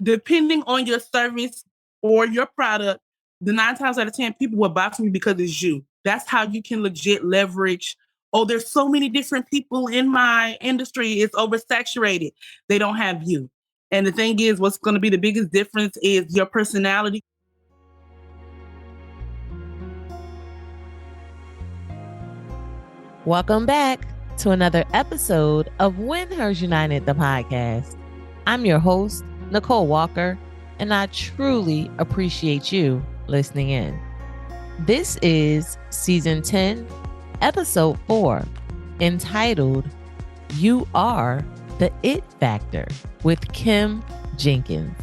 depending on your service or your product, the 9 times out of 10 people will buy from you because it's you. That's how you can legit leverage. Oh, there's so many different people in my industry. It's oversaturated. They don't have you. And the thing is, what's going to be the biggest difference is your personality. Welcome back to another episode of WinHers United, the podcast. I'm your host, Nicole Walker, and I truly appreciate you listening in. This is Season 10, Episode 4, entitled, You Are the It Factor with Kim Jenkins.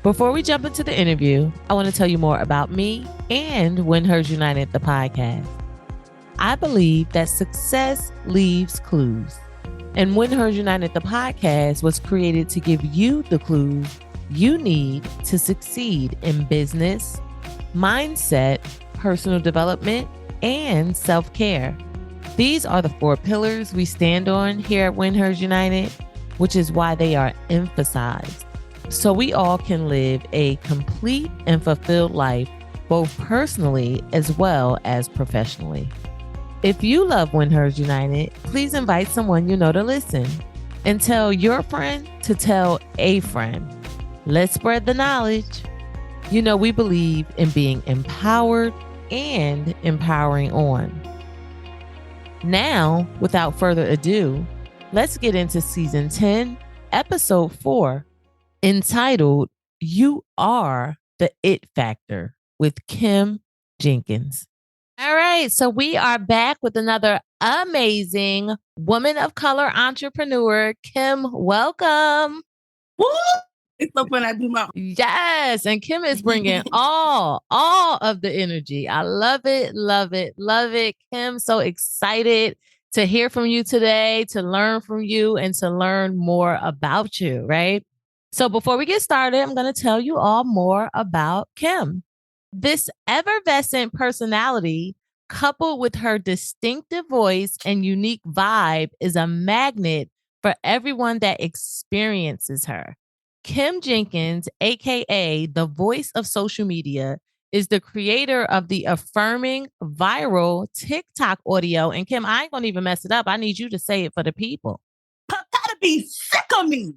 Before we jump into the interview, I want to tell you more about me and WinHers United, the podcast. I believe that success leaves clues. And WinHers United, the podcast, was created to give you the clues you need to succeed in business, mindset, personal development, and self-care. These are the 4 pillars we stand on here at WinHers United, which is why they are emphasized. So we all can live a complete and fulfilled life, both personally as well as professionally. If you love WinHers United, please invite someone you know to listen and tell your friend to tell a friend. Let's spread the knowledge. You know, we believe in being empowered and empowering on. Now, without further ado, let's get into Season 10, Episode 4, entitled, You Are the It Factor with Kim Jenkins. All right, so we are back with another amazing woman of color entrepreneur, Kim. Welcome. Woo! It's so fun. I do my Yes, and Kim is bringing all of the energy. I love it, love it, love it. Kim, so excited to hear from you today, to learn from you, and to learn more about you, right? So before we get started, I'm going to tell you all more about Kim. This effervescent personality, coupled with her distinctive voice and unique vibe, is a magnet for everyone that experiences her. Kim Jenkins, aka the voice of social media, is the creator of the affirming viral TikTok audio. And Kim, I ain't gonna even mess it up. I need you to say it for the people. Gotta be sick of me.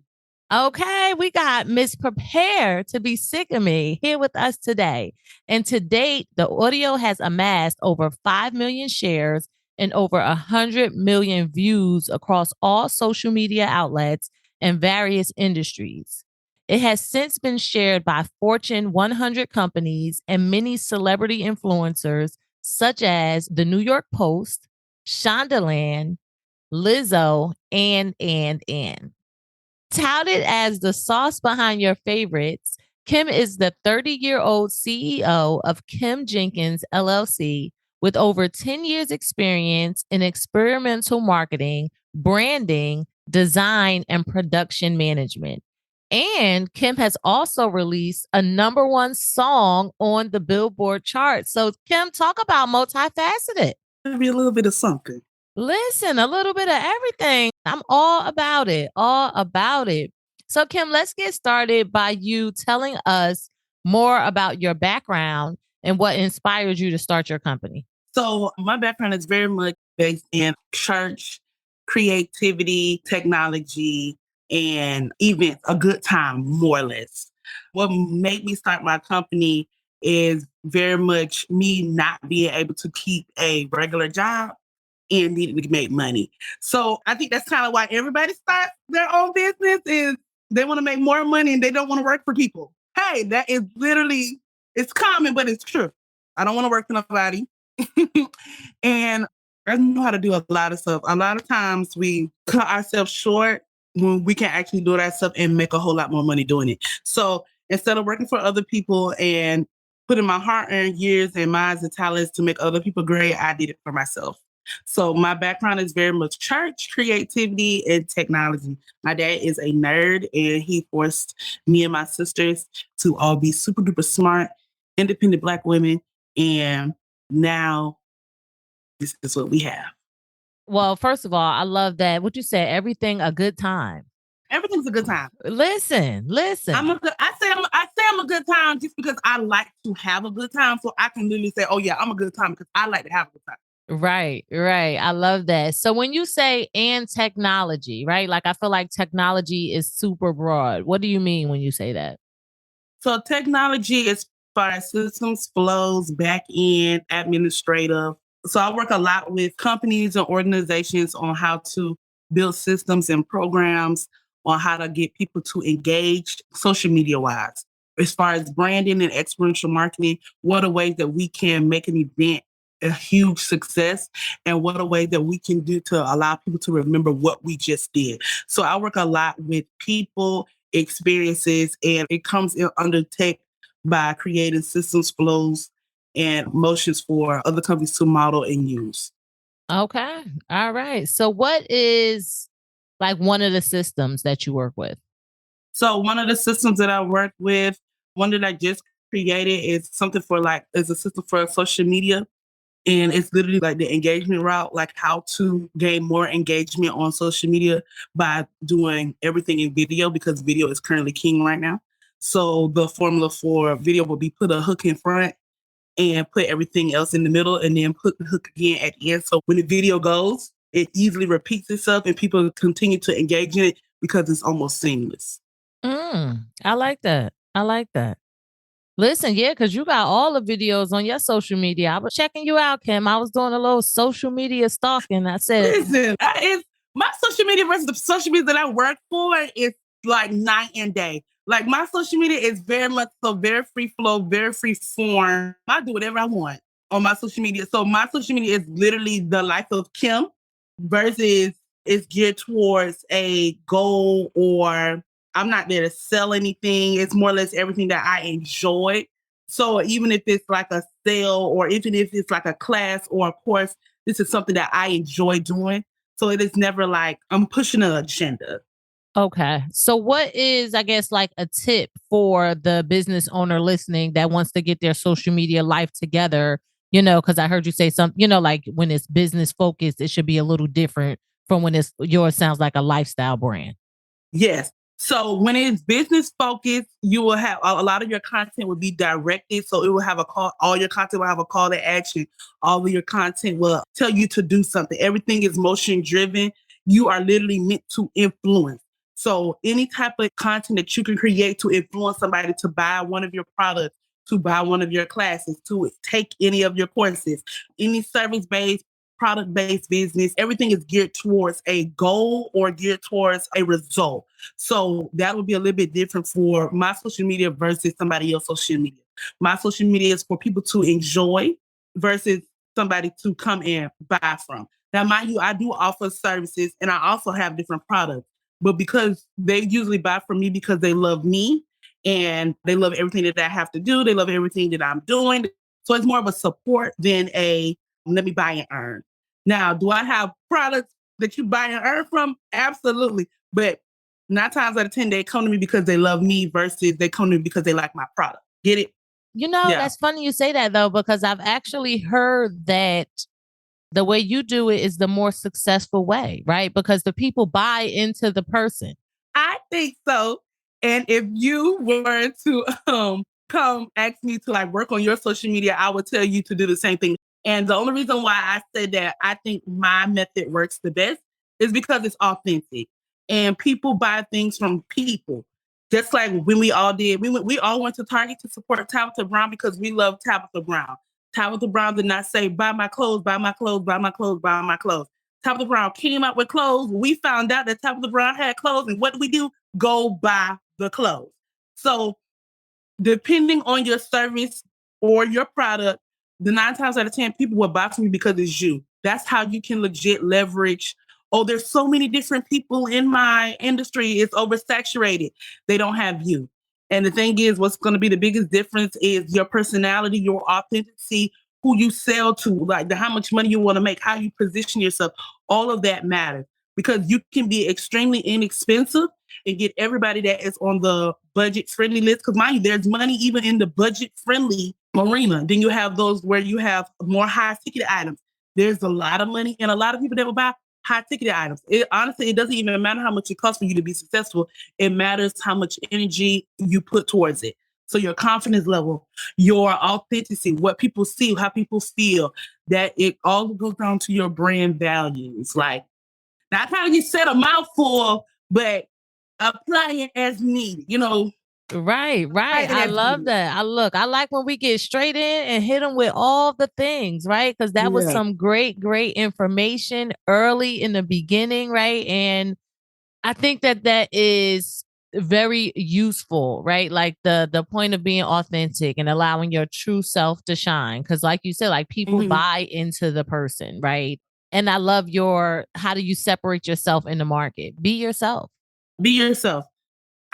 Okay, we got Miss Prepare to be sick of me here with us today. And to date, the audio has amassed over 5 million shares and over 100 million views across all social media outlets and various industries. It has since been shared by Fortune 100 companies and many celebrity influencers such as the New York Post, Shondaland, Lizzo, and. Touted as the sauce behind your favorites, Kim is the 30-year-old CEO of Kim Jenkins, LLC, with over 10 years experience in experiential marketing, branding, design, and production management. And Kim has also released a #1 song on the Billboard chart. So Kim, talk about multifaceted. Maybe a little bit of something. Listen, a little bit of everything. I'm all about it, all about it. So Kim, let's get started by you telling us more about your background and what inspired you to start your company. So my background is very much based in church, creativity, technology, and events, a good time, more or less. What made me start my company is very much me not being able to keep a regular job and needing to make money. So I think that's kind of why everybody starts their own business is they want to make more money and they don't want to work for people. Hey, that is literally, it's common, but it's true. I don't want to work for nobody. And I know how to do a lot of stuff. A lot of times we cut ourselves short when we can actually do that stuff and make a whole lot more money doing it. So instead of working for other people and putting my hard-earned years and minds and talents to make other people great, I did it for myself. So my background is very much church, creativity, and technology. My dad is a nerd, and he forced me and my sisters to all be super duper smart, independent Black women. And now this is what we have. Well, first of all, I love that. What you said, everything a good time. Everything's a good time. Listen. I say I'm a good time just because I like to have a good time. So I can literally say, oh yeah, I'm a good time because I like to have a good time. Right. I love that. So when you say and technology, right? Like I feel like technology is super broad. What do you mean when you say that? So technology is far as systems, flows, back end, administrative. So I work a lot with companies and organizations on how to build systems and programs on how to get people to engage social media wise. As far as branding and experiential marketing, what are ways that we can make an event a huge success and what are ways that we can do to allow people to remember what we just did. So I work a lot with people, experiences, and it comes in under tech by creating systems, flows, and motions for other companies to model and use. Okay. All right. So what is like one of the systems that you work with? So one of the systems that I work with, one that I just created is something for like is a system for social media. And it's literally like the engagement route, like how to gain more engagement on social media by doing everything in video because video is currently king right now. So the formula for video will be put a hook in front and put everything else in the middle and then put the hook again at the end. So when the video goes, it easily repeats itself and people continue to engage in it because it's almost seamless. I like that. Listen, yeah, because you got all the videos on your social media. I was checking you out, Kim. I was doing a little social media stalking. I said, Listen, my social media versus the social media that I work for is like night and day. Like my social media is very much so very free flow, very free form. I do whatever I want on my social media. So my social media is literally the life of Kim versus it's geared towards a goal or I'm not there to sell anything. It's more or less everything that I enjoy. So even if it's like a sale or even if it's like a class or a course, this is something that I enjoy doing. So it is never like I'm pushing an agenda. okay. So what is, I guess, like a tip for the business owner listening that wants to get their social media life together? Because I heard you say something, like when it's business focused, it should be a little different from when it's yours sounds like a lifestyle brand. Yes. So when it's business focused, you will have a lot of your content will be directed. So it will have a call, all your content will have a call to action. All of your content will tell you to do something. Everything is motion driven. You are literally meant to influence. So any type of content that you can create to influence somebody to buy one of your products, to buy one of your classes, to take any of your courses, any service based product based business, everything is geared towards a goal or geared towards a result. So that would be a little bit different for my social media versus somebody else's social media. My social media is for people to enjoy versus somebody to come and buy from. Now, mind you, I do offer services and I also have different products, but because they usually buy from me because they love me and they love everything that I have to do, they love everything that I'm doing. So it's more of a support than a let me buy and earn. Now, do I have products that you buy and earn from? Absolutely. But 9 times out of 10, they come to me because they love me versus they come to me because they like my product. Get it? Yeah. That's funny you say that though, because I've actually heard that the way you do it is the more successful way, right? Because the people buy into the person. I think so. And if you were to come ask me to like work on your social media, I would tell you to do the same thing. And the only reason why I said that I think my method works the best is because it's authentic. And people buy things from people. Just like when we all did, we all went to Target to support Tabitha Brown because we love Tabitha Brown. Tabitha Brown did not say, buy my clothes, buy my clothes, buy my clothes, buy my clothes. Tabitha Brown came out with clothes. We found out that Tabitha Brown had clothes. And what did we do? Go buy the clothes. So depending on your service or your product, the 9 times out of 10 people will buy from you because it's you. That's how you can legit leverage. Oh, there's so many different people in my industry. It's oversaturated. They don't have you. And the thing is, what's going to be the biggest difference is your personality, your authenticity, who you sell to, like how much money you want to make, how you position yourself. All of that matters because you can be extremely inexpensive and get everybody that is on the budget friendly list. Because mind you, there's money even in the budget friendly arena. Then you have those where you have more high ticket items. There's a lot of money and a lot of people that will buy high ticket items. Honestly, it doesn't even matter how much it costs for you to be successful. It matters how much energy you put towards it. So your confidence level, your authenticity, what people see, how people feel, that it all goes down to your brand values. Like, not how you set a mouthful, but apply it as needed, Right. apply it I as love needed. that. I like when we get straight in and hit them with all the things, right? Because that was Yeah. some great, great information early in the beginning, right? And I think that is very useful, right? Like the point of being authentic and allowing your true self to shine. Cause like you said, like people Mhm. buy into the person, right? And I love your how do you separate yourself in the market? Be yourself. Be yourself.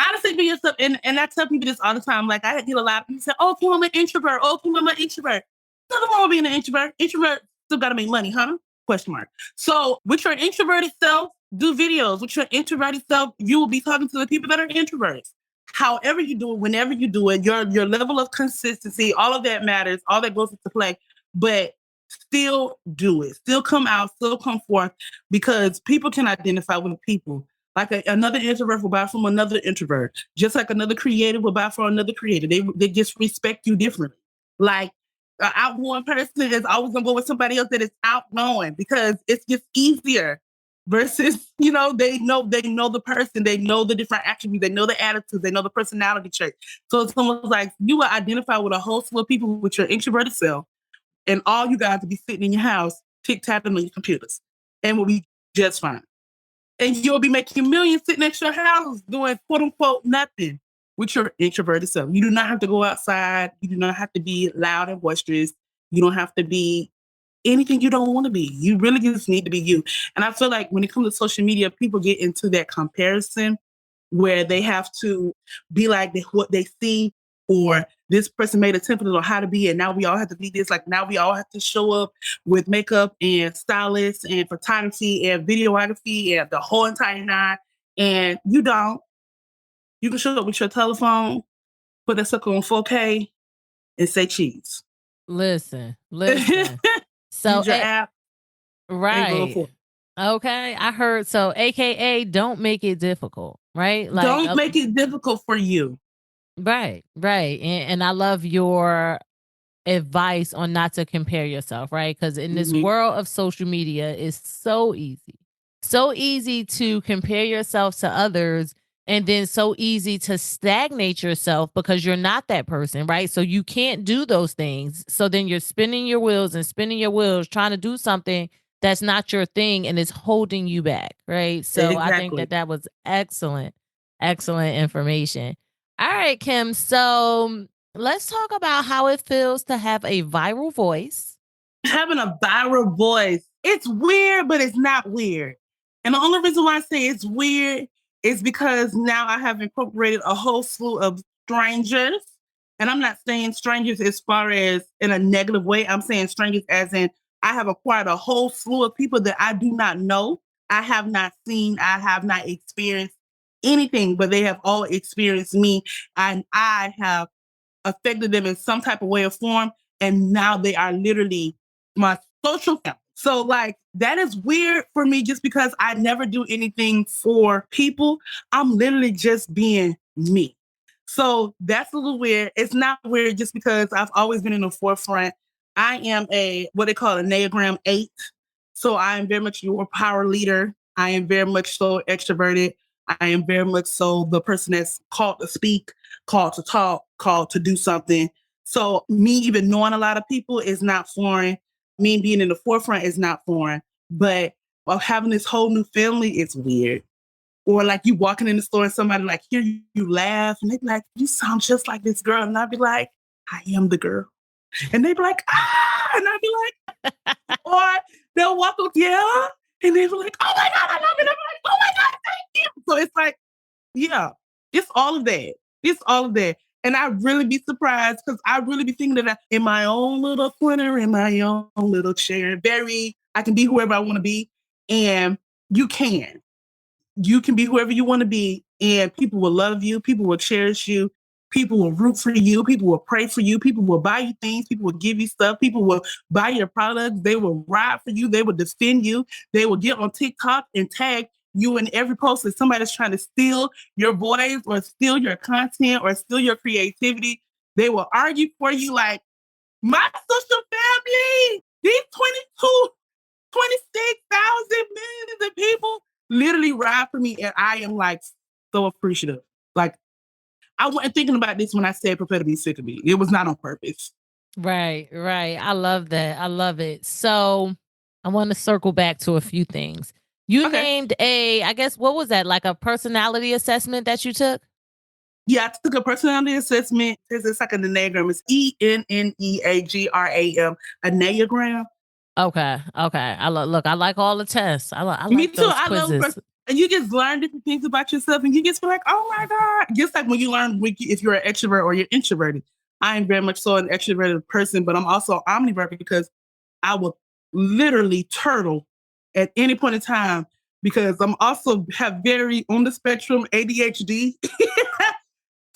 Honestly, be yourself. And I tell people this all the time. Like, I get a lot of people say, "Oh, can I'm an introvert. Oh, can I'm an introvert." Nothing wrong with being an introvert. Introvert still got to make money, huh? Question mark. So with your introverted self, do videos. With your introverted self, you will be talking to the people that are introverts. However you do it, whenever you do it, your level of consistency, all of that matters. All that goes into play. But still do it. Still come out. Still come forth, because people can identify with people. Like another introvert will buy from another introvert, just like another creative will buy from another creative. They just respect you differently. Like an outgoing person is always gonna go with somebody else that is outgoing, because it's just easier. Versus, they know the person, they know the different attributes, they know the attitudes, they know the personality trait. So it's almost like you will identify with a whole slew of people with your introverted self, and all you guys will be sitting in your house, tick-tapping on your computers, and will be just fine. And you'll be making millions sitting at your house doing quote unquote nothing with your introverted self. You do not have to go outside. You do not have to be loud and boisterous. You don't have to be anything you don't want to be. You really just need to be you. And I feel like when it comes to social media, people get into that comparison where they have to be like what they see, or this person made a template on how to be, and now we all have to be this. Like, now we all have to show up with makeup and stylists and photography and videography and the whole entire nine. And you don't. You can show up with your telephone, put that sucker on 4K, and say cheese. Listen. So Use your app and go right. for it. Okay. I heard so AKA don't make it difficult, right? Like Don't make it difficult for you. right. And I love your advice on not to compare yourself, right? Because in this Mhm. world of social media, it's so easy to compare yourself to others, and then so easy to stagnate yourself because you're not that person, right? So you can't do those things. So then you're spinning your wheels, trying to do something that's not your thing and it's holding you back, right? So I think Exactly. that was excellent information. All right, Kim. So let's talk about how it feels to have a viral voice. Having a viral voice, it's weird, but it's not weird. And the only reason why I say it's weird is because now I have incorporated a whole slew of strangers. And I'm not saying strangers as far as in a negative way. I'm saying strangers as in I have acquired a whole slew of people that I do not know. I have not seen, I have not experienced anything, but they have all experienced me. And I have affected them in some type of way or form. And now they are literally my social family. So, like, that is weird for me just because I never do anything for people. I'm literally just being me. So that's a little weird. It's not weird just because I've always been in the forefront. I am what they call a Enneagram 8. So I am very much your power leader. I am very much so extroverted. I am very much so the person that's called to speak, called to talk, called to do something. So me even knowing a lot of people is not foreign. Me being in the forefront is not foreign. But while having this whole new family, it's weird. Or like you walking in the store and somebody like hear you laugh and they be like, "You sound just like this girl." And I'd be like, "I am the girl." And they'd be like, "Ah," and I'd be like, or they'll walk up, "Yeah," and they be like, "Oh my God, I love it." I'm like, "Oh my God, thank you." So it's like, yeah, it's all of that. It's all of that. And I really be surprised because I really be thinking that in my own little corner, in my own little chair, I can be whoever I want to be. And you can. You can be whoever you want to be, and people will love you. People will cherish you. People will root for you. People will pray for you. People will buy you things. People will give you stuff. People will buy your products. They will ride for you. They will defend you. They will get on TikTok and tag you in every post that somebody's trying to steal your voice or steal your content or steal your creativity. They will argue for you like, my social family, these 22, 26,000 millions of people literally ride for me. And I am like so appreciative. Like, I wasn't thinking about this when I said prepare to be sick of me. It was not on purpose. Right. I love that. I love it. So I want to circle back to a few things. You named I guess, what was that? Like a personality assessment that you took? Yeah, I took a personality assessment. It's like an enneagram. It's ENNEAGRAM, enneagram. Okay. I look, I like all the tests. I like Me too. those I quizzes. love and you just learn different things about yourself, and you just feel like, oh my God. Just like when you learn if you're an extrovert or you're introverted. I am very much so an extroverted person, but I'm also omniverted because I will literally turtle at any point in time because I'm also have very on the spectrum ADHD.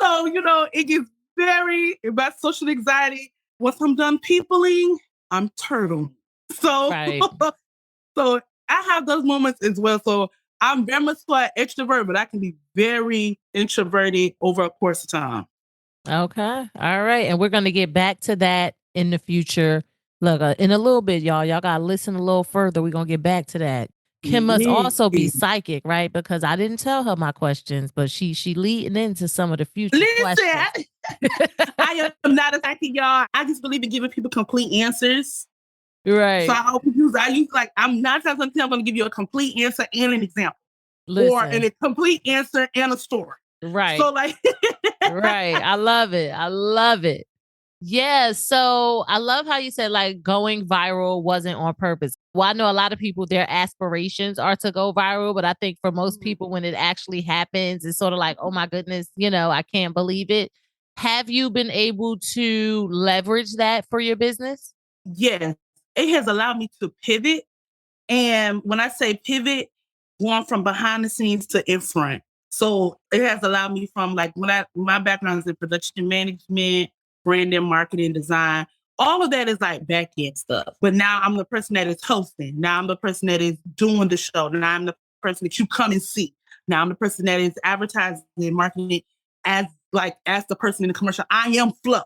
So, it gets very about social anxiety. Once I'm done peopling, I'm turtle. So, Right. so I have those moments as well. So I'm very much so an extrovert, but I can be very introverted over a course of time. Okay. All right. And we're going to get back to that in the future. Look, in a little bit, y'all got to listen a little further. We're going to get back to that. Kim must also be psychic, right? Because I didn't tell her my questions, but she leading into some of the future questions. I am not a psychic, y'all. I just believe in giving people complete answers. Right. So I use like, I'm not I'm going to give you a complete answer and an example. Listen. Or a complete answer and a story. Right. So like. Right. I love it. Yeah. So I love how you said like going viral wasn't on purpose. Well, I know a lot of people, their aspirations are to go viral, but I think for most people, when it actually happens, it's sort of like, oh my goodness, I can't believe it. Have you been able to leverage that for your business? Yes. It has allowed me to pivot. And when I say pivot, going from behind the scenes to in front. So it has allowed me from like my background is in production management, branding, marketing, design. All of that is like back end stuff. But now I'm the person that is hosting. Now I'm the person that is doing the show. Now I'm the person that you come and see. Now I'm the person that is advertising and marketing as the person in the commercial. I am Flo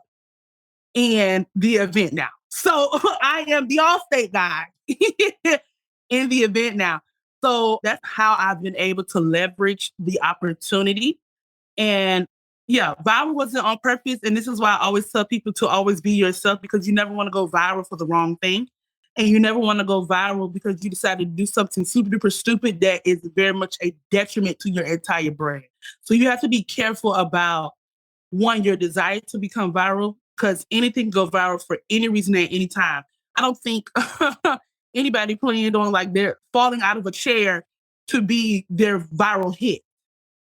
in the event now. So I am the Allstate guy in the event now. So that's how I've been able to leverage the opportunity. And yeah, viral wasn't on purpose. And this is why I always tell people to always be yourself, because you never want to go viral for the wrong thing. And you never want to go viral because you decided to do something super duper stupid that is very much a detriment to your entire brand. So you have to be careful about, one, your desire to become viral, because anything can go viral for any reason at any time. I don't think anybody planned on like they're falling out of a chair to be their viral hit.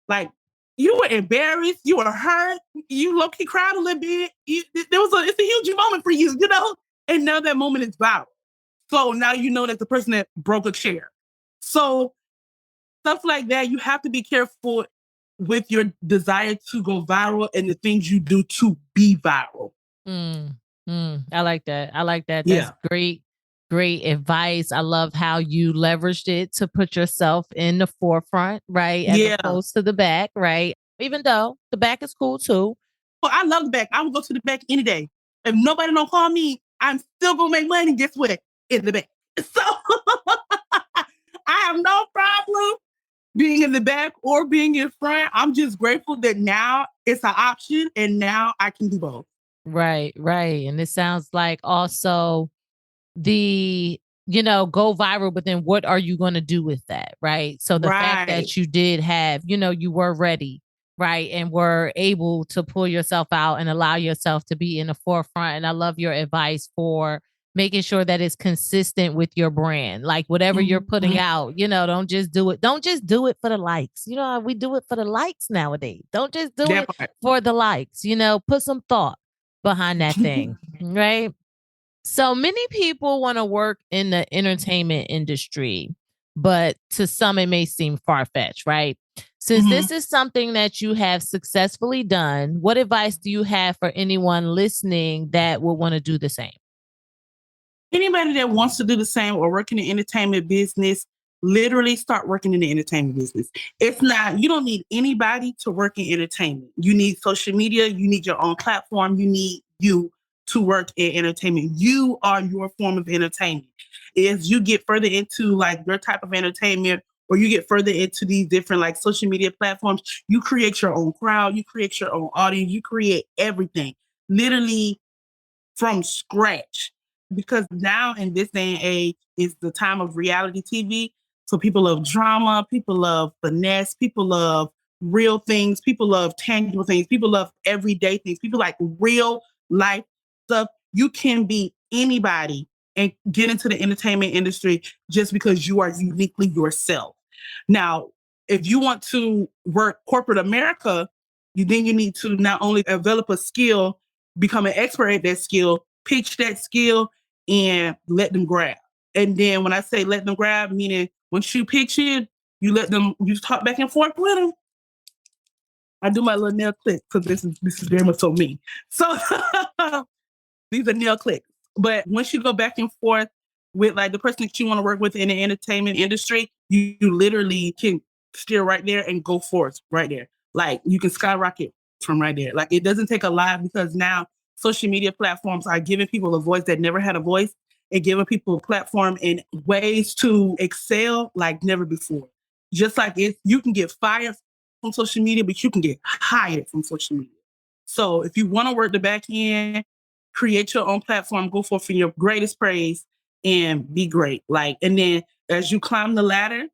Like, you were embarrassed, you were hurt, you low-key cried a little bit. It's a huge moment for you, and now that moment is viral. So now you know that the person that broke a chair. So stuff like that, you have to be careful with your desire to go viral and the things you do to be viral. I like that. That's great advice. I love how you leveraged it to put yourself in the forefront, right? As opposed to the back, right? Even though the back is cool too. Well, I love the back. I would go to the back any day. If nobody don't call me, I'm still gonna make money. Guess what? In the back. So I have no problem being in the back or being in front. I'm just grateful that now it's an option and now I can do both. Right. And it sounds like also the, go viral, but then what are you going to do with that? Right. So the fact that you did have, you were ready, right, and were able to pull yourself out and allow yourself to be in the forefront. And I love your advice for making sure that it's consistent with your brand. Like whatever you're putting out, don't just do it. Don't just do it for the likes. We do it for the likes nowadays. Don't just do it for the likes, put some thought behind that thing, right? So many people want to work in the entertainment industry, but to some it may seem far-fetched, right? Since this is something that you have successfully done, what advice do you have for anyone listening that will want to do the same? Anybody that wants to do the same or work in the entertainment business, literally start working in the entertainment business. It's not, you don't need anybody to work in entertainment. You need social media, you need your own platform, you need you to work in entertainment. You are your form of entertainment. As you get further into like your type of entertainment, or you get further into these different like social media platforms, you create your own crowd, you create your own audience, you create everything literally from scratch. Because now in this day and age is the time of reality TV. So people love drama, people love finesse, people love real things, people love tangible things, people love everyday things, people like real life stuff. You can be anybody and get into the entertainment industry just because you are uniquely yourself. Now, if you want to work corporate America, then you need to not only develop a skill, become an expert at that skill, pitch that skill, and let them grab. And then when I say let them grab, meaning once you pitch it, you let them, you talk back and forth with them. I do my little nail click because this is very much so me. So these are nail clicks. But once you go back and forth with like the person that you want to work with in the entertainment industry, you literally can steer right there and go forth right there. Like you can skyrocket from right there. Like it doesn't take a lot because now social media platforms are giving people a voice that never had a voice and giving people a platform and ways to excel like never before. Just like you can get fired from social media, but you can get hired from social media. So if you want to work the back end, create your own platform, go for your greatest praise and be great. Like, and then as you climb the ladder,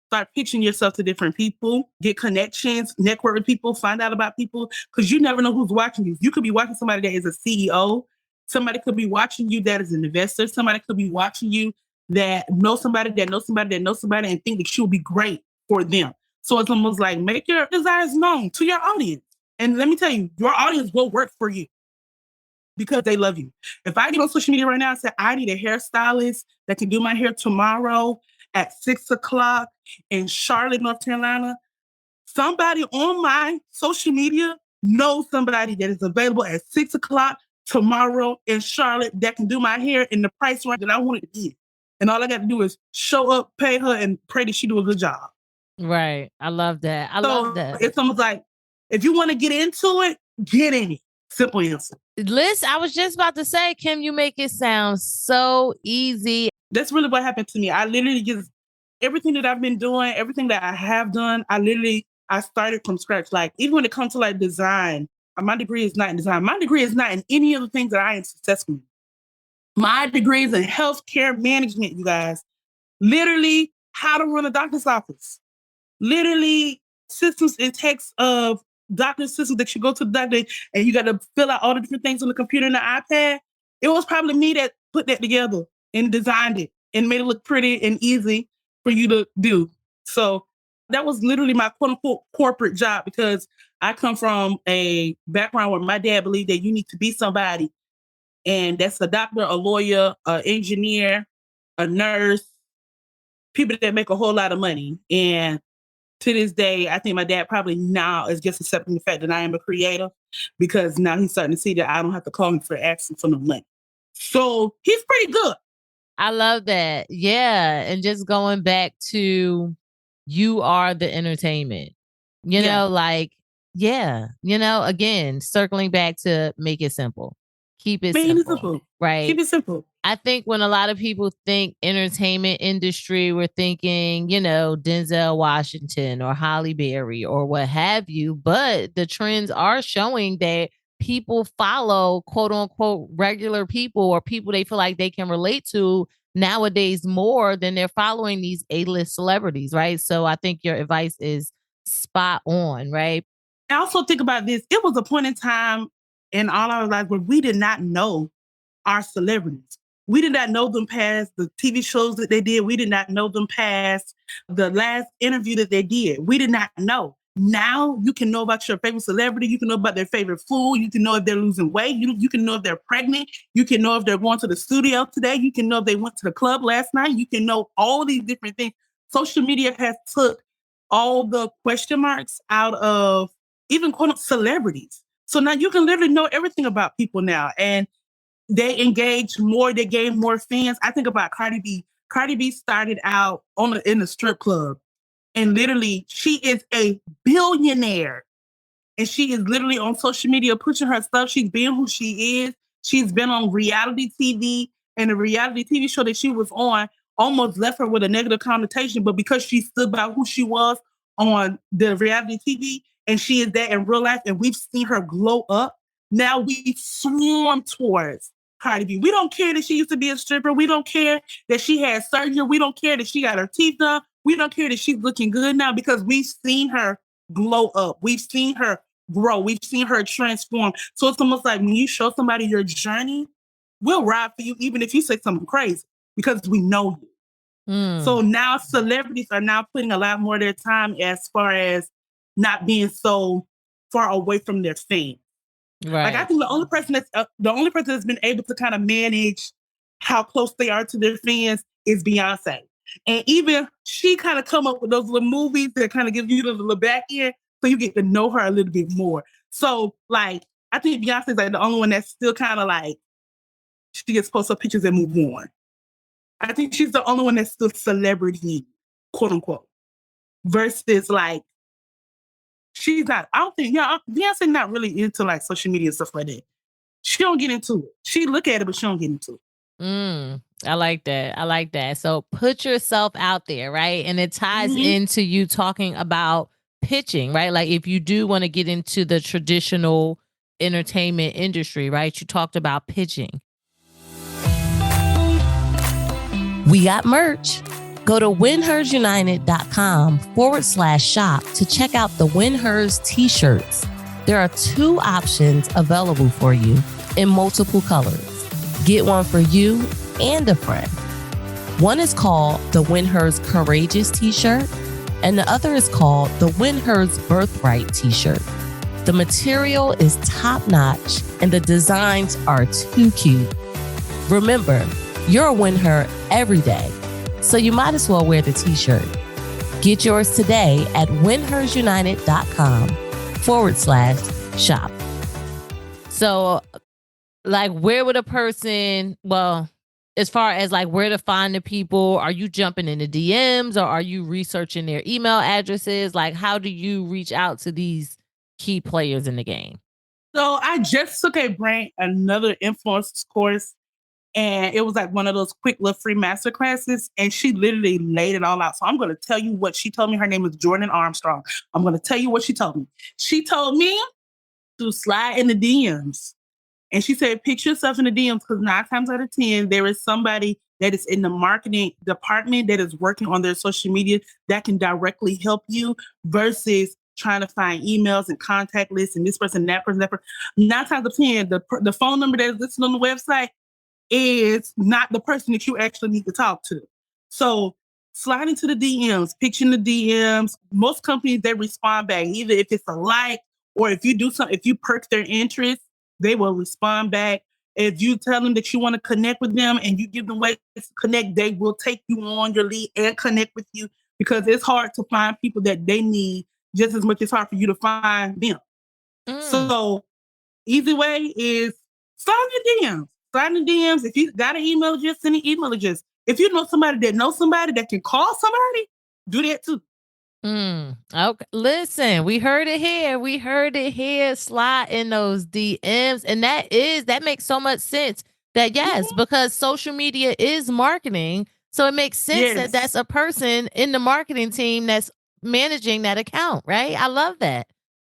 start pitching yourself to different people, get connections, network with people, find out about people, because you never know who's watching you. You could be watching somebody that is a CEO. Somebody could be watching you that is an investor. Somebody could be watching you that knows somebody that knows somebody that knows somebody and think that you'll be great for them. So it's almost like make your desires known to your audience. And let me tell you, your audience will work for you because they love you. If I get on social media right now and say, I need a hairstylist that can do my hair tomorrow at 6:00 in Charlotte, North Carolina, somebody on my social media knows somebody that is available at 6:00 tomorrow in Charlotte that can do my hair in the price range that I want it to be. And all I got to do is show up, pay her, and pray that she do a good job. Right. I love that. I love that. It's almost like, if you want to get into it, get in it. Simple answer. Liz, I was just about to say, Kim, you make it sound so easy. That's really what happened to me. I literally just, everything that I've been doing, everything that I have done, I started from scratch. Like, even when it comes to like design, my degree is not in design. My degree is not in any of the things that I am successful in. My degree is in healthcare management, you guys. Literally, how to run a doctor's office. Literally, systems and text of doctor systems that you go to the doctor and you got to fill out all the different things on the computer and the iPad. It was probably me that put that together and designed it and made it look pretty and easy for you to do. So that was literally my quote unquote corporate job because I come from a background where my dad believed that you need to be somebody. And that's a doctor, a lawyer, an engineer, a nurse, people that make a whole lot of money. And to this day, I think my dad probably now is just accepting the fact that I am a creator because now he's starting to see that I don't have to call him for asking for no money. So he's pretty good. I love that. Yeah. And just going back to you are the entertainment, like, again, circling back to make it simple. Keep it simple. Right. Keep it simple. I think when a lot of people think entertainment industry, we're thinking, Denzel Washington or Halle Berry or what have you. But the trends are showing that people follow quote unquote regular people or people they feel like they can relate to nowadays more than they're following these A-list celebrities, right? So I think your advice is spot on, right? I also think about this. It was a point in time in all our lives where we did not know our celebrities. We did not know them past the TV shows that they did. We did not know them past the last interview that they did. We did not know. Now you can know about your favorite celebrity. You can know about their favorite food. You can know if they're losing weight. You can know if they're pregnant. You can know if they're going to the studio today. You can know if they went to the club last night. You can know all these different things. Social media has took all the question marks out of even quote unquote celebrities. So now you can literally know everything about people now. And they engage more, they gain more fans. I think about Cardi B. Cardi B started out in the strip club. And literally, she is a billionaire. And she is literally on social media pushing her stuff. She's being who she is. She's been on reality TV, and the reality TV show that she was on almost left her with a negative connotation. But because she stood by who she was on the reality TV, and she is that in real life, and we've seen her glow up, now we swarm towards Cardi B. We don't care that she used to be a stripper. We don't care that she had surgery. We don't care that she got her teeth done. We don't care that she's looking good now because we've seen her glow up. We've seen her grow. We've seen her transform. So it's almost like when you show somebody your journey, we'll ride for you, even if you say something crazy, because we know you. So now celebrities are now putting a lot more of their time as far as not being so far away from their fans. Right. Like I think the only person that's been able to kind of manage how close they are to their fans is Beyonce. And even she kind of come up with those little movies that kind of give you the little back end so you get to know her a little bit more. So like I think Beyonce is like the only one that's still kind of like she gets post up pictures and move on. I think she's the only one that's still celebrity, quote unquote. Versus like she's not, I don't think, Beyonce not really into like social media and stuff like that. She don't get into it. She look at it, but she don't get into it. I like that. I like that. So put yourself out there, right? And it ties into you talking about pitching, right? Like if you do want to get into the traditional entertainment industry, right? You talked about pitching. We got merch. Go to WinHersUnited.com/shop to check out the WinHers t-shirts. There are 2 options available for you in multiple colors. Get one for you and a friend. One is called the WinHers Courageous t-shirt, and the other is called the WinHers Birthright t-shirt. The material is top-notch, and the designs are too cute. Remember, you're a WinHer every day, so you might as well wear the t-shirt. Get yours today at WinHersUnited.com/shop. So, like, where would a person, well, as far as like where to find the people, are you jumping into DMs or are you researching their email addresses? Like, how do you reach out to these key players in the game? So I just took another influencers course, and it was like one of those quick little free master classes, and she literally laid it all out. So I'm going to tell you what she told me. Her name is Jordan Armstrong. I'm going to tell you what she told me. She told me to slide in the DMs. And she said, pick yourself in the DMs because 9 times out of 10, there is somebody that is in the marketing department that is working on their social media that can directly help you versus trying to find emails and contact lists and this person, that person, that person. 9 times out of 10, the phone number that is listed on the website is not the person that you actually need to talk to. So slide into the DMs, pitching the DMs. Most companies, they respond back, either if it's a like or if you do something, if you perk their interest, they will respond back. If you tell them that you want to connect with them and you give them ways to connect, they will take you on your lead and connect with you because it's hard to find people that they need just as much as it's hard for you to find them. So easy way is slide in the DMs. Slide in the DMs. If you got an email address, send an email address. If you know somebody that knows somebody that can call somebody, do that too. Okay. Listen, we heard it here. We heard it here. Slide in those DMs. And that makes so much sense that yes, because social media is marketing. So it makes sense that that's a person in the marketing team that's managing that account, right? I love that.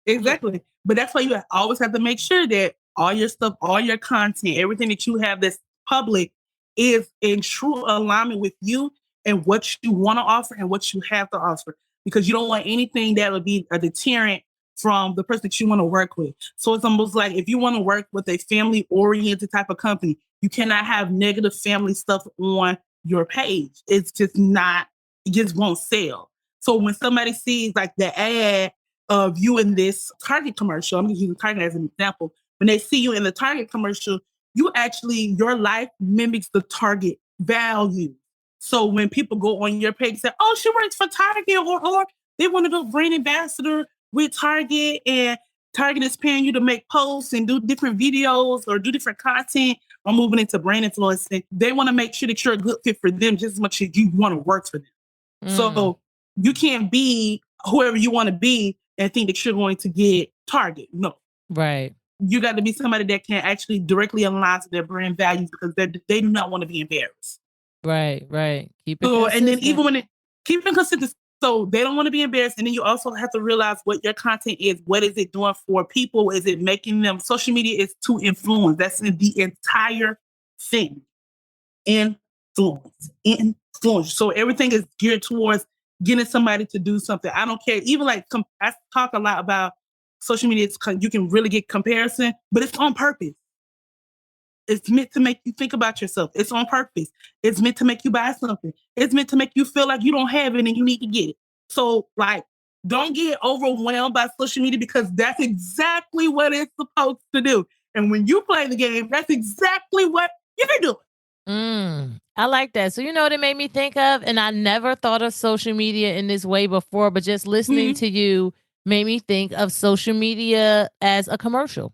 Exactly. But that's why you always have to make sure that all your stuff, all your content, everything that you have that's public is in true alignment with you and what you want to offer and what you have to offer. Because you don't want anything that would be a deterrent from the person that you want to work with. So it's almost like if you want to work with a family-oriented type of company, you cannot have negative family stuff on your page. It's just not, it just won't sell. So when somebody sees like the ad of you in this Target commercial, I'm going to use Target as an example. When they see you in the Target commercial, your life mimics the Target value. So when people go on your page and say, oh, she works for Target or They want to go brand ambassador with Target, and Target is paying you to make posts and do different videos or do different content or moving into brand influencing. They want to make sure that you're a good fit for them just as much as you want to work for them. So you can't be whoever you want to be and think that you're going to get Target. No. Right. You got to be somebody that can actually directly align to their brand values because they do not want to be embarrassed. Right, right. Keep it So, consistent. and then even when keep it consistent, so they don't want to be embarrassed. And then you also have to realize what your content is. What is it doing for people? Is it making them? Social media is to influence. That's the entire thing. Influence. So everything is geared towards getting somebody to do something. I don't care. Even like I talk a lot about social media. You can really get comparison, but it's on purpose. It's meant to make you think about yourself. It's on purpose. It's meant to make you buy something. It's meant to make you feel like you don't have it and you need to get it. So like, don't get overwhelmed by social media because that's exactly what it's supposed to do. And when you play the game, that's exactly what you're doing. I like that. So you know what it made me think of? And I never thought of social media in this way before, but just listening to you made me think of social media as a commercial.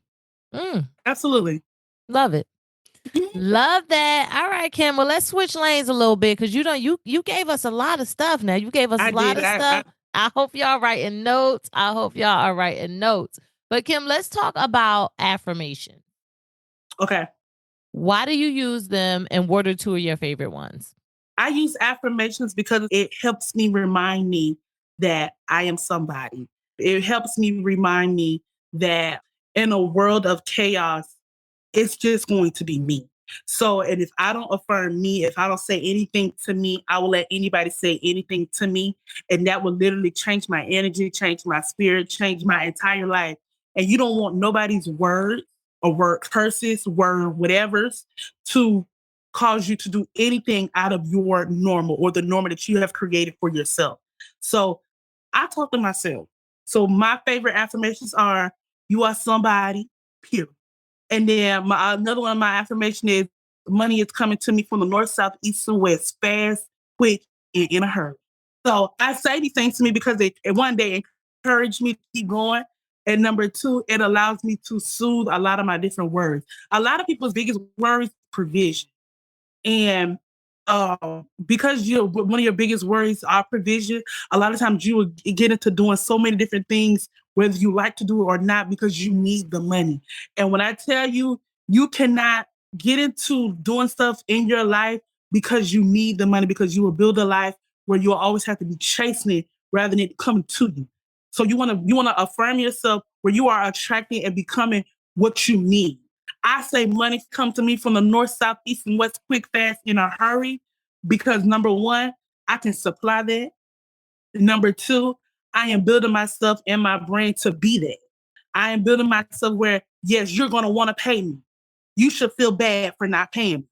Absolutely. Love it. Love that. All right, Kim. Well, let's switch lanes a little bit because you gave us a lot of stuff now. You gave us a lot of stuff. I hope y'all writing notes. But Kim, let's talk about affirmation. Okay. Why do you use them and what are two of your favorite ones? I use affirmations because it helps me remind me that I am somebody. It helps me remind me that in a world of chaos, it's just going to be me. So, and if I don't affirm me, if I don't say anything to me, I will let anybody say anything to me. And that will literally change my energy, change my spirit, change my entire life. And you don't want nobody's words or word curses, word whatevers to cause you to do anything out of your normal or the normal that you have created for yourself. So I talk to myself. So my favorite affirmations are, you are somebody, period. And then another one of my affirmation is, money is coming to me from the north, south, east, and west, fast, quick, and in a hurry. So I say these things to me because they one day encourage me to keep going. And number two, it allows me to soothe a lot of my different worries. A lot of people's biggest worries is provision. And because one of your biggest worries are provision, a lot of times you will get into doing so many different things, whether you like to do it or not, because you need the money. And when I tell you, you cannot get into doing stuff in your life because you need the money, because you will build a life where you'll always have to be chasing it rather than it coming to you. So you want to affirm yourself where you are attracting and becoming what you need. I say money come to me from the north, south, east, and west, quick, fast, in a hurry, because number one, I can supply that. Number two, I am building myself and my brain to be that. I am building myself where, yes, you're going to want to pay me. You should feel bad for not paying me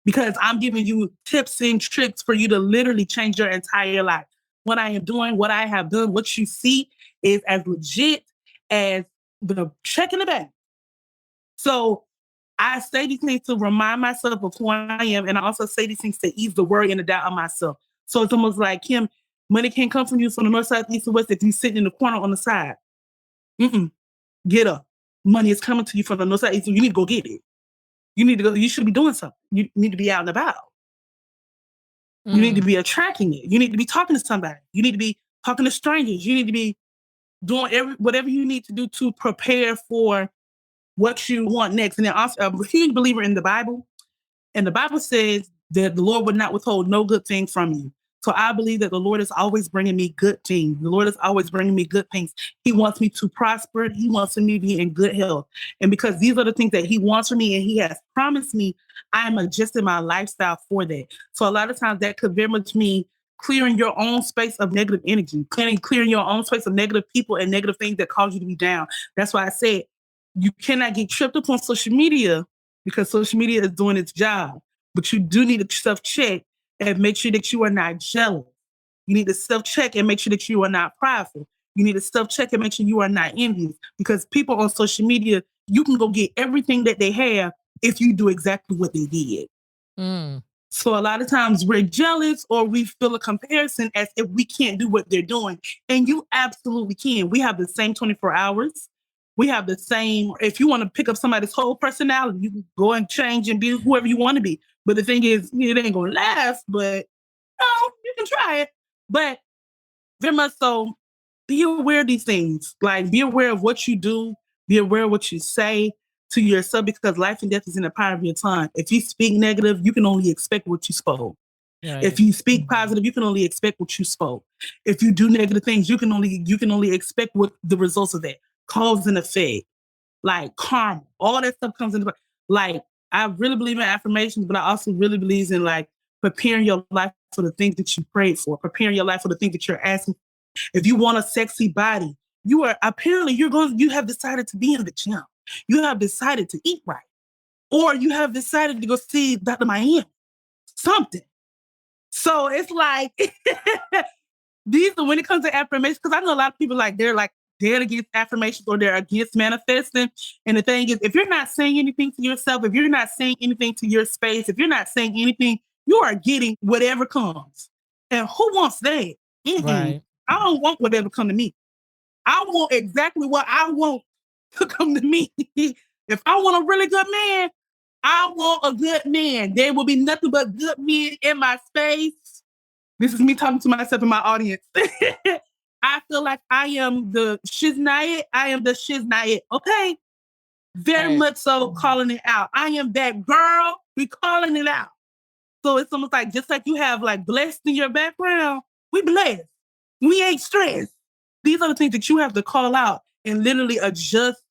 because I'm giving you tips and tricks for you to literally change your entire life. What I am doing, what I have done, what you see is as legit as the check in the bank. So I say these things to remind myself of who I am. And I also say these things to ease the worry and the doubt of myself. So it's almost like, Kim, money can't come from you from the north, south, east, and west if you're sitting in the corner on the side. Get up. Money is coming to you from the north, south, east. You need to go get it. You need to go. You should be doing something. You need to be out and about. You need to be attracting it. You need to be talking to somebody. You need to be talking to strangers. You need to be doing whatever you need to do to prepare for what you want next. And then also, I'm a huge believer in the Bible. And the Bible says that the Lord would not withhold no good thing from you. So I believe that the Lord is always bringing me good things. The Lord is always bringing me good things. He wants me to prosper. He wants me to be in good health. And because these are the things that he wants for me and he has promised me, I am adjusting my lifestyle for that. So a lot of times that could very much mean clearing your own space of negative energy, clearing your own space of negative people and negative things that cause you to be down. That's why I said you cannot get tripped up on social media because social media is doing its job. But you do need to self-check and make sure that you are not jealous. You need to self-check and make sure that you are not prideful. You need to self-check and make sure you are not envious. Because people on social media, you can go get everything that they have if you do exactly what they did. So a lot of times we're jealous or we feel a comparison as if we can't do what they're doing. And you absolutely can. We have the same 24 hours. We have the same, if you want to pick up somebody's whole personality, you can go and change and be whoever you want to be. But the thing is, it ain't going to last, but you can try it. But very much so, be aware of these things. Like, be aware of what you do, be aware of what you say to yourself, because life and death is in the power of your tongue. If you speak negative, you can only expect what you spoke. Right. If you speak positive, you can only expect what you spoke. If you do negative things, you can only expect what the results of that. Cause and effect, like karma, all that stuff comes into play. Like, I really believe in affirmations, but I also really believe in like preparing your life for the things that you prayed for, preparing your life for the things that you're asking. If you want a sexy body, you have decided to be in the gym. You have decided to eat right. Or you have decided to go see Dr. Miami. Something. So it's like, when it comes to affirmations, because I know a lot of people they're dead against affirmations or they're against manifesting. And the thing is, if you're not saying anything to yourself, if you're not saying anything to your space, if you're not saying anything, you are getting whatever comes. And who wants that? Right. I don't want whatever come to me. I want exactly what I want to come to me. If I want a really good man, I want a good man. There will be nothing but good men in my space. This is me talking to myself and my audience. I feel like I am the shiznayet. I am the shiznayet. Okay? Very much so calling it out. I am that girl. We calling it out. So it's almost like, just like you have like blessed in your background, we blessed. We ain't stressed. These are the things that you have to call out and literally adjust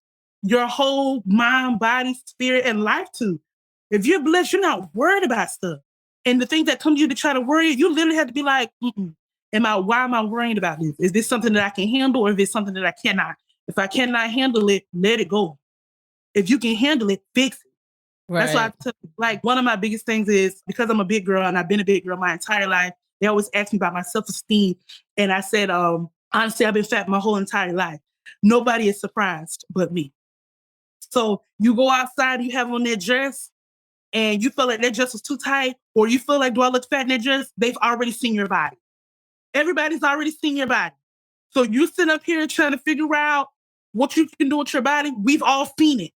your whole mind, body, spirit, and life to. If you're blessed, you're not worried about stuff. And the things that come to you to try to worry, you literally have to be like, why am I worrying about this? Is this something that I can handle, or is this something that I cannot? If I cannot handle it, let it go. If you can handle it, fix it. Right. That's why I tell you, like, one of my biggest things is, because I'm a big girl and I've been a big girl my entire life, they always ask me about my self-esteem. And I said, honestly, I've been fat my whole entire life. Nobody is surprised but me. So you go outside, you have on that dress, and you feel like that dress was too tight, or you feel like, do I look fat in that dress? They've already seen your body. Everybody's already seen your body. So you sit up here trying to figure out what you can do with your body. We've all seen it.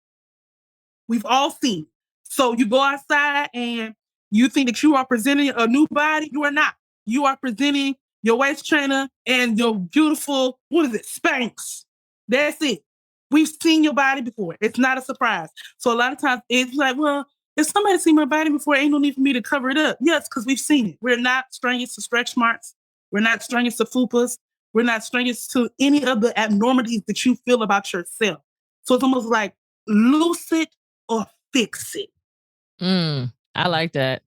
We've all seen it. So you go outside and you think that you are presenting a new body. You are not. You are presenting your waist trainer and your beautiful, Spanx. That's it. We've seen your body before. It's not a surprise. So a lot of times it's like, well, if somebody's seen my body before, ain't no need for me to cover it up. Yes, because we've seen it. We're not strangers to stretch marks. We're not strangers to fupas. We're not strangers to any of the abnormalities that you feel about yourself. So it's almost like lose it or fix it. I like that.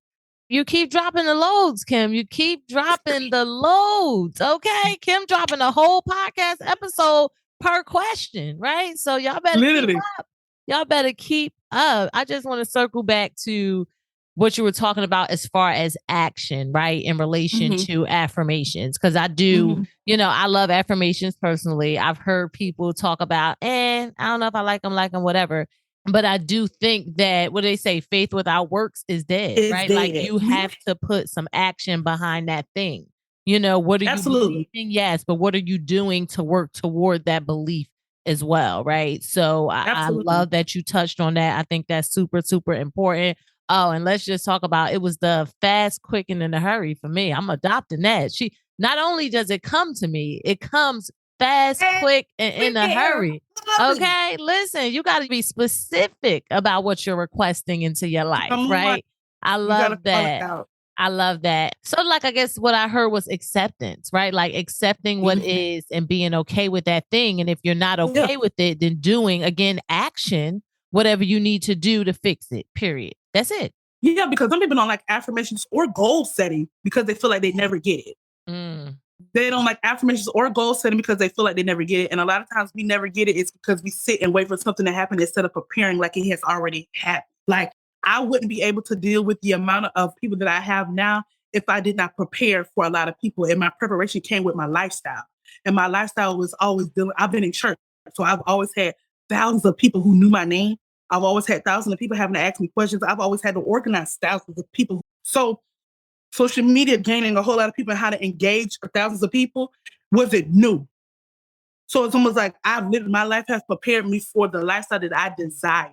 You keep dropping the loads, Kim. You keep dropping the loads. Okay. Kim dropping a whole podcast episode per question, right? So y'all better keep up. Y'all better keep up. I just want to circle back to what you were talking about as far as action, right? In relation to affirmations. Because I do, I love affirmations personally. I've heard people talk about, I don't know if I like them, whatever. But I do think that, what do they say? Faith without works is dead, right? Dead. Like, you have to put some action behind that thing. What are you believing? Yes, but what are you doing to work toward that belief as well, right? So I love that you touched on that. I think that's super, super important. Oh, and let's just talk about, it was the fast, quick, and in a hurry for me. I'm adopting that. Not only does it come to me, it comes fast, quick, and in a hurry. Okay, listen, you got to be specific about what you're requesting into your life, right? I love that. I love that. So, like, I guess what I heard was acceptance, right? Like, accepting what is and being okay with that thing. And if you're not okay with it, then doing, again, action, whatever you need to do to fix it, period. That's it. Yeah, because some people don't like affirmations or goal setting because they feel like they never get it. They don't like affirmations or goal setting because they feel like they never get it. And a lot of times we never get it. It's because we sit and wait for something to happen instead of preparing like it has already happened. Like, I wouldn't be able to deal with the amount of people that I have now if I did not prepare for a lot of people. And my preparation came with my lifestyle. And my lifestyle was always I've been in church. So I've always had thousands of people who knew my name. I've always had thousands of people having to ask me questions. I've always had to organize thousands of people. So social media gaining a whole lot of people and how to engage thousands of people, was it new? So it's almost like my life has prepared me for the lifestyle that I desire.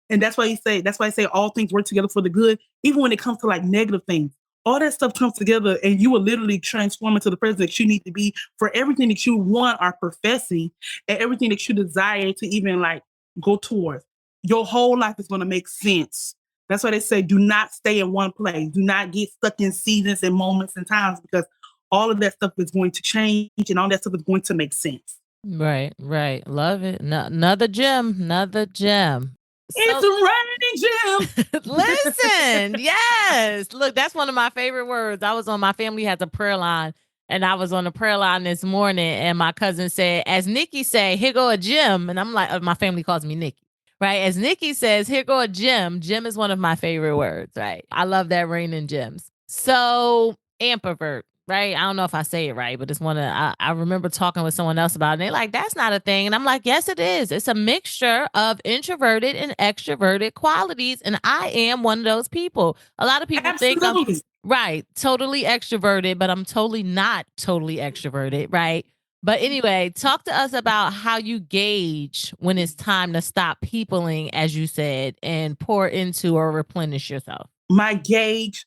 And that's why I say all things work together for the good, even when it comes to like negative things. All that stuff comes together and you will literally transform into the person that you need to be for everything that you want are professing and everything that you desire to even like go towards. Your whole life is going to make sense. That's why they say do not stay in one place. Do not get stuck in seasons and moments and times because all of that stuff is going to change and all that stuff is going to make sense. Right, right. Love it. Another gem, another gem. It's a raining gem. Listen, yes. Look, that's one of my favorite words. My family has a prayer line, and I was on the prayer line this morning, and my cousin said, as Nikki say, here go a gem. And I'm like, my family calls me Nikki, right? As Nikki says, here go a gem. Gem is one of my favorite words, right? I love that raining gems. So, ambivert. Right. I don't know if I say it right, but it's I remember talking with someone else about it. And they're like, that's not a thing. And I'm like, yes, it is. It's a mixture of introverted and extroverted qualities. And I am one of those people. A lot of people think I'm right, totally extroverted, but I'm totally not totally extroverted. Right. But anyway, talk to us about how you gauge when it's time to stop peopling, as you said, and pour into or replenish yourself. My gauge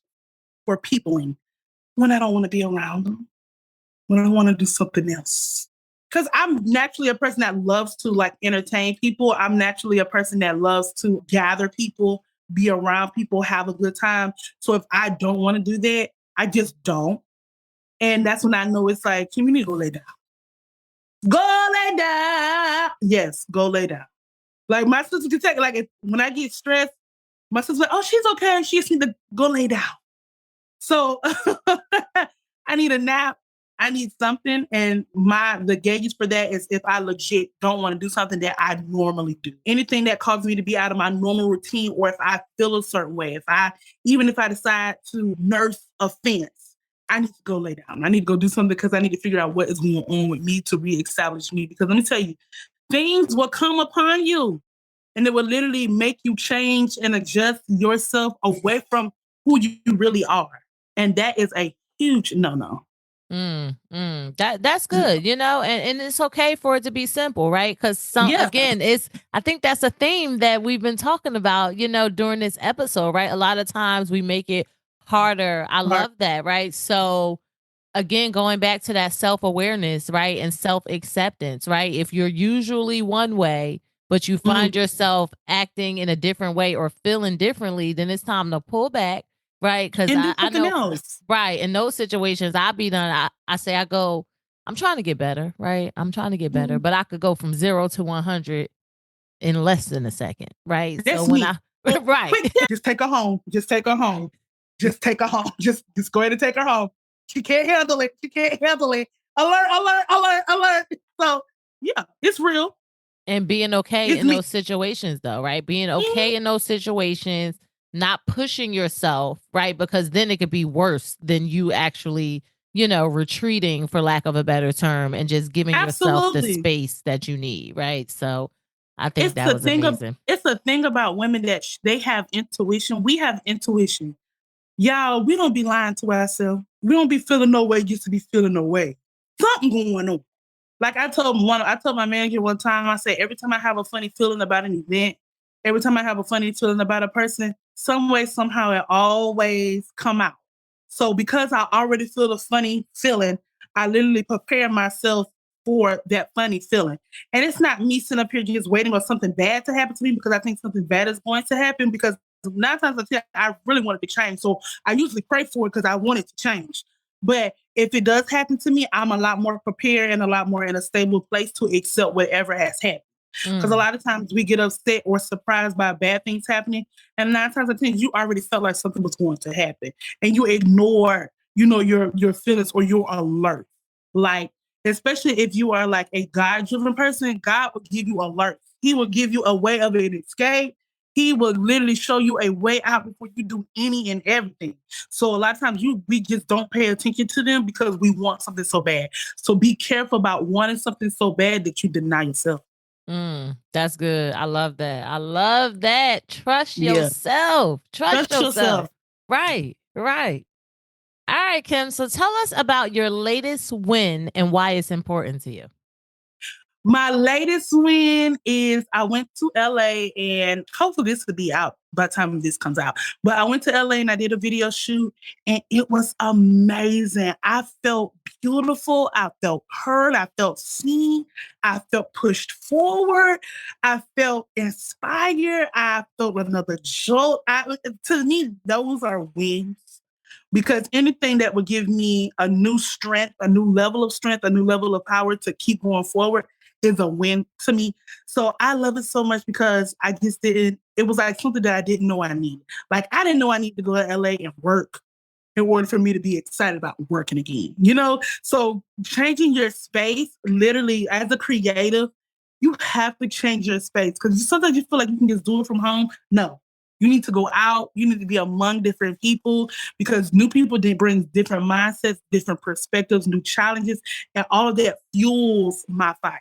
for peopling. When I don't want to be around them, when I want to do something else. Because I'm naturally a person that loves to like entertain people. I'm naturally a person that loves to gather people, be around people, have a good time. So if I don't want to do that, I just don't. And that's when I know it's like, you need to go lay down. Go lay down. Yes, go lay down. Like my sister can take, like when I get stressed, my sister's like, oh, she's okay. She just needs to go lay down. So I need a nap. I need something. And the gauge for that is if I legit don't want to do something that I normally do. Anything that causes me to be out of my normal routine, or if I feel a certain way, even if I decide to nurse a fence, I need to go lay down. I need to go do something because I need to figure out what is going on with me to reestablish me. Because let me tell you, things will come upon you and it will literally make you change and adjust yourself away from who you really are. And that is a huge no-no. That's good, and it's okay for it to be simple, right? Because again, I think that's a theme that we've been talking about, during this episode, right? A lot of times we make it harder. I love that, right? So again, going back to that self-awareness, right? And self-acceptance, right? If you're usually one way, but you find yourself acting in a different way or feeling differently, then it's time to pull back. Right. Because I know. Else. Right. In those situations, I go, I'm trying to get better. Right. I'm trying to get better, but I could go from 0 to 100 in less than a second. Right. That's so when me. Right. Just take her home. Just take her home. Just take her home. Just go ahead and take her home. She can't handle it. She can't handle it. Alert, alert, alert, alert. So yeah, it's real. And being okay in those situations though, right? Being okay in those situations. Not pushing yourself, right? Because then it could be worse than you actually, retreating, for lack of a better term, and just giving yourself the space that you need, right? So I think that was amazing. It's the thing about women that they have intuition. We have intuition. Y'all, we don't be lying to ourselves. We don't be feeling no way used to be feeling no way. Something going on. Like I told my manager one time, I said, every time I have a funny feeling about an event, every time I have a funny feeling about a person, some way, somehow it always come out. So because I already feel the funny feeling, I literally prepare myself for that funny feeling. And it's not me sitting up here just waiting for something bad to happen to me because I think something bad is going to happen because 9 times out of 10, I really want it to change. So I usually pray for it because I want it to change. But if it does happen to me, I'm a lot more prepared and a lot more in a stable place to accept whatever has happened. Because a lot of times we get upset or surprised by bad things happening. And 9 times out of 10, you already felt like something was going to happen. And you ignore, your feelings or your alert. Like, especially if you are like a God-driven person, God will give you alerts. He will give you a way of an escape. He will literally show you a way out before you do any and everything. So a lot of times we just don't pay attention to them because we want something so bad. So be careful about wanting something so bad that you deny yourself. That's good. I love that. Trust yourself. Trust yourself. Right. All right, Kim. So tell us about your latest win and why it's important to you. My latest win is I went to LA, and hopefully this will be out by the time this comes out. But I went to LA and I did a video shoot, and it was amazing. I felt beautiful. I felt heard. I felt seen. I felt pushed forward. I felt inspired. I felt another jolt. To me, those are wins. Because anything that would give me a new strength, a new level of strength, a new level of power to keep going forward is a win to me. So I love it so much because I just didn't, it was like something that I didn't know I needed. Like I didn't know I needed to go to LA and work in order for me to be excited about working again, you know? So changing your space, literally as a creative, you have to change your space because sometimes you feel like you can just do it from home. No, you need to go out. You need to be among different people because new people bring different mindsets, different perspectives, new challenges, and all of that fuels my fire.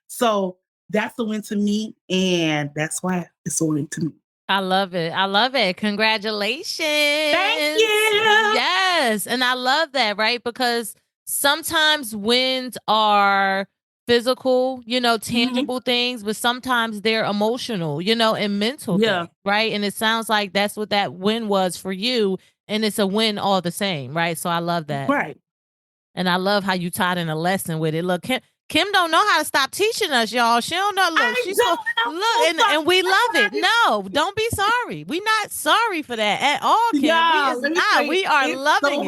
So that's a win to me, and that's why it's a win to me. I love it. I love it. Congratulations. Thank you. Yes. And I love that, right? Because sometimes wins are physical, tangible things, but sometimes they're emotional, and mental things, right? And it sounds like that's what that win was for you. And it's a win all the same, right? So I love that. Right. And I love how you tied in a lesson with it. Look, Kim don't know how to stop teaching us, y'all. She don't know. Look, and we love it. No, don't be sorry. We not sorry for that at all, Kim. We are loving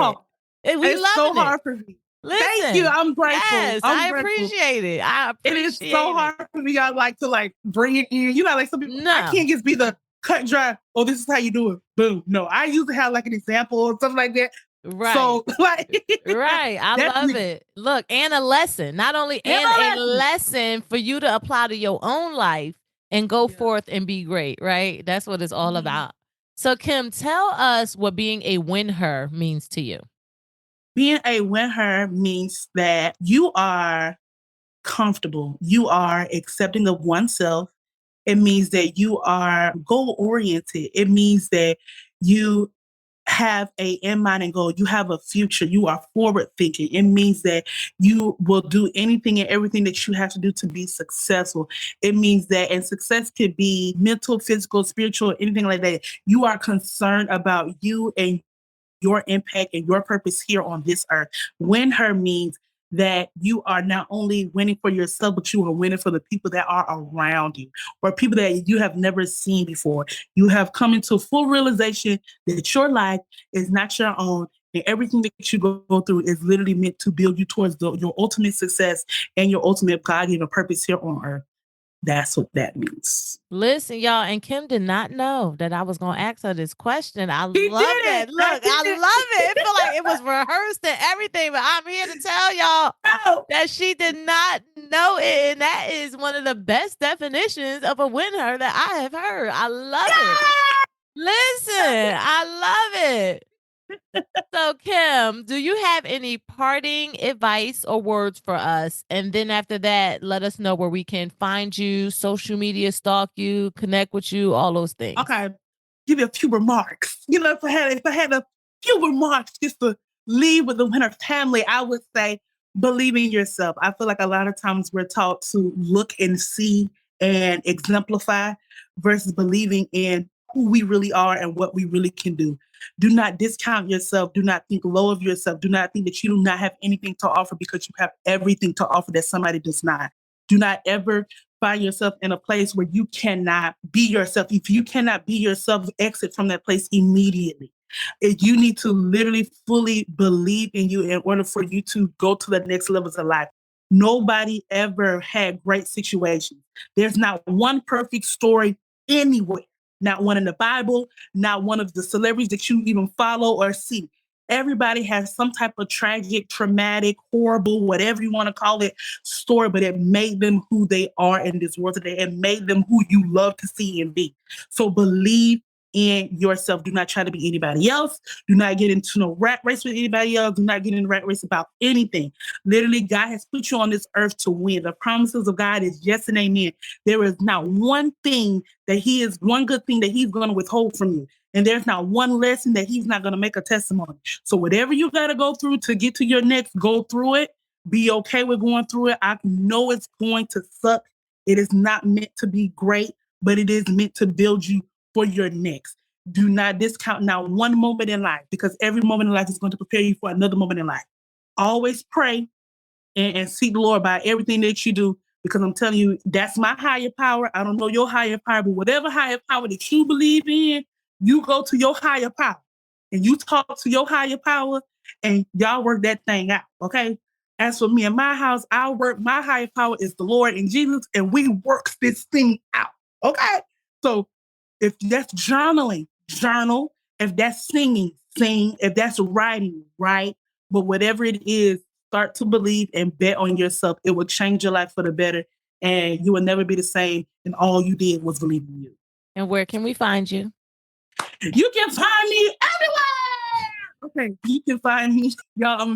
it. We it's so hard for me. Listen, thank you. I'm grateful. Yes, I appreciate it. It is so hard for me. I like to bring it in. Like some people, I can't just be the cut and dry. Oh, this is how you do it. Boom. No, I usually have an example or something like that. Right. So right. I love it. Look, and a lesson, not only a lesson for you to apply to your own life and go forth and be great, right? That's what it's all about. So Kim, tell us what being a WinHer means to you. Being a WinHer means that you are comfortable. You are accepting of oneself. It means that you are goal-oriented. It means that you have a end mind and goal. You have a future. You are forward thinking. It means that you will do anything and everything that you have to do to be successful. It means that, and success could be mental, physical, spiritual, anything like that. You are concerned about you and your impact and your purpose here on this earth. WinHer means that you are not only winning for yourself, but you are winning for the people that are around you or people that you have never seen before. You have come into full realization that your life is not your own, and everything that you go through is literally meant to build you towards your ultimate success and your ultimate God-given purpose here on earth. That's what that means. Listen, y'all, and Kim did not know that I was going to ask her this question. I love it. Look, I love it. It felt like it was rehearsed and everything, but I'm here to tell y'all that she did not know it, and that is one of the best definitions of a WinHer that I have heard. I love it. Listen, I love it. So, Kim, do you have any parting advice or words for us? And then after that, let us know where we can find you, social media, stalk you, connect with you, all those things. Okay. Give you a few remarks. If I had a few remarks just to leave with the WinHer family, I would say believe in yourself. I feel like a lot of times we're taught to look and see and exemplify versus believing in who we really are and what we really can do. Do not discount yourself. Do not think low of yourself. Do not think that you do not have anything to offer because you have everything to offer that somebody does not. Do not ever find yourself in a place where you cannot be yourself. If you cannot be yourself, exit from that place immediately. You need to literally fully believe in you in order for you to go to the next levels of life. Nobody ever had great situations. There's not one perfect story anywhere. Not one in the Bible, not one of the celebrities that you even follow or see. Everybody has some type of tragic, traumatic, horrible, whatever you want to call it, story, but it made them who they are in this world today. It made them who you love to see and be. So believe in yourself. Do not try to be anybody else. Do not get into no rat race with anybody else. Do not get in a rat race about anything. Literally, God has put you on this earth to win. The promises of God is yes and amen. There is not one good thing that He's going to withhold from you. And there's not one lesson that he's not going to make a testimony. So whatever you got to go through to get to your next, go through it. Be okay with going through it. I know it's going to suck. It is not meant to be great, but it is meant to build you for your next. Do not discount now one moment in life, because every moment in life is going to prepare you for another moment in life. Always pray and seek the Lord by everything that you do, because I'm telling you, that's my higher power. I don't know your higher power, but whatever higher power that you believe in, you go to your higher power and you talk to your higher power and y'all work that thing out, okay? As for me and my house, my higher power is the Lord and Jesus, and we work this thing out, okay? So if that's journaling, journal. If that's singing, sing. If that's writing, write. But whatever it is, start to believe and bet on yourself. It will change your life for the better, and you will never be the same, and all you did was believe in you. And where can we find you? You can find me everywhere. Okay, you can find me, y'all.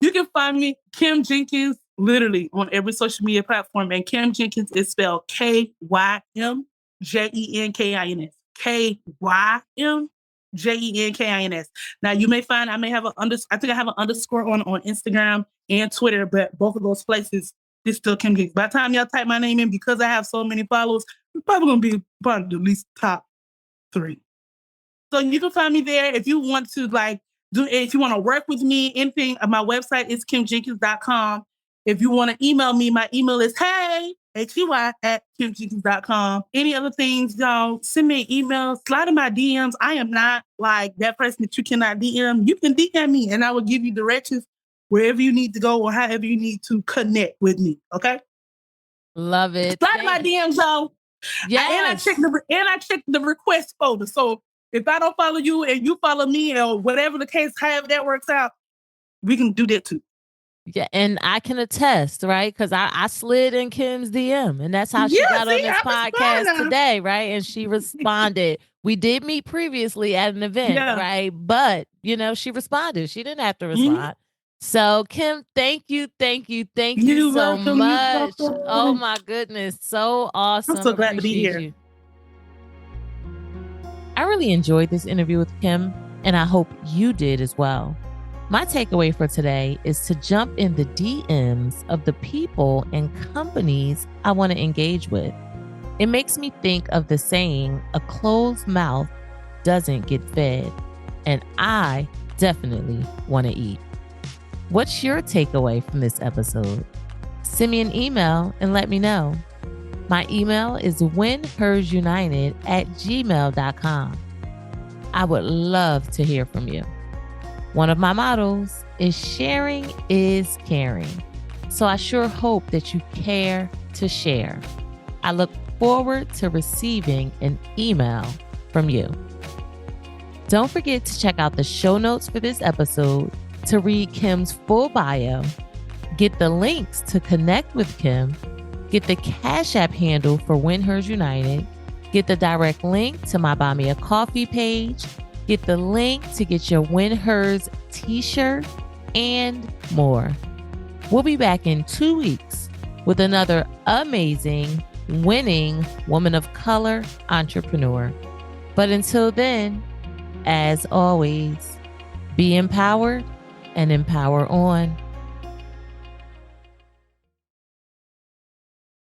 You can find me, Kim Jenkins, literally on every social media platform. And Kim Jenkins is spelled KYMJENKINS. KYMJENKINS. Now you may find I have an underscore on Instagram and Twitter, but both of those places it's still Kim Jenkins. By the time y'all type my name in, because I have so many followers, it's probably gonna be probably the least top 3. So you can find me there if you want to if you want to work with me, anything. My website is kimjenkins.com. If you want to email me, my email is hey@kimjenkins.com. Any other things, y'all, send me an email, slide in my DMs. I am not like that person that you cannot DM. You can DM me and I will give you directions wherever you need to go or however you need to connect with me. Okay? Love it. Slide in my DMs, y'all. Yes. And I check the request folder. So if I don't follow you and you follow me or whatever the case, however that works out, we can do that too. Yeah, and I can attest, right? Because I slid in Kim's DM, and that's how she got on this podcast today, right? And she responded. We did meet previously at an event, right? But, she responded. She didn't have to respond. Mm-hmm. So, Kim, thank you so much. Oh, my goodness. So awesome. I'm so glad to be here. You. I really enjoyed this interview with Kim, and I hope you did as well. My takeaway for today is to jump in the DMs of the people and companies I want to engage with. It makes me think of the saying, a closed mouth doesn't get fed, and I definitely want to eat. What's your takeaway from this episode? Send me an email and let me know. My email is winhersunited@gmail.com. I would love to hear from you. One of my mottos is sharing is caring. So I sure hope that you care to share. I look forward to receiving an email from you. Don't forget to check out the show notes for this episode to read Kim's full bio, get the links to connect with Kim, get the Cash App handle for WinHers United, get the direct link to my Buy Me a Coffee page, get the link to get your WinHers t-shirt, and more. We'll be back in 2 weeks with another amazing, winning woman of color entrepreneur. But until then, as always, be empowered and empower on.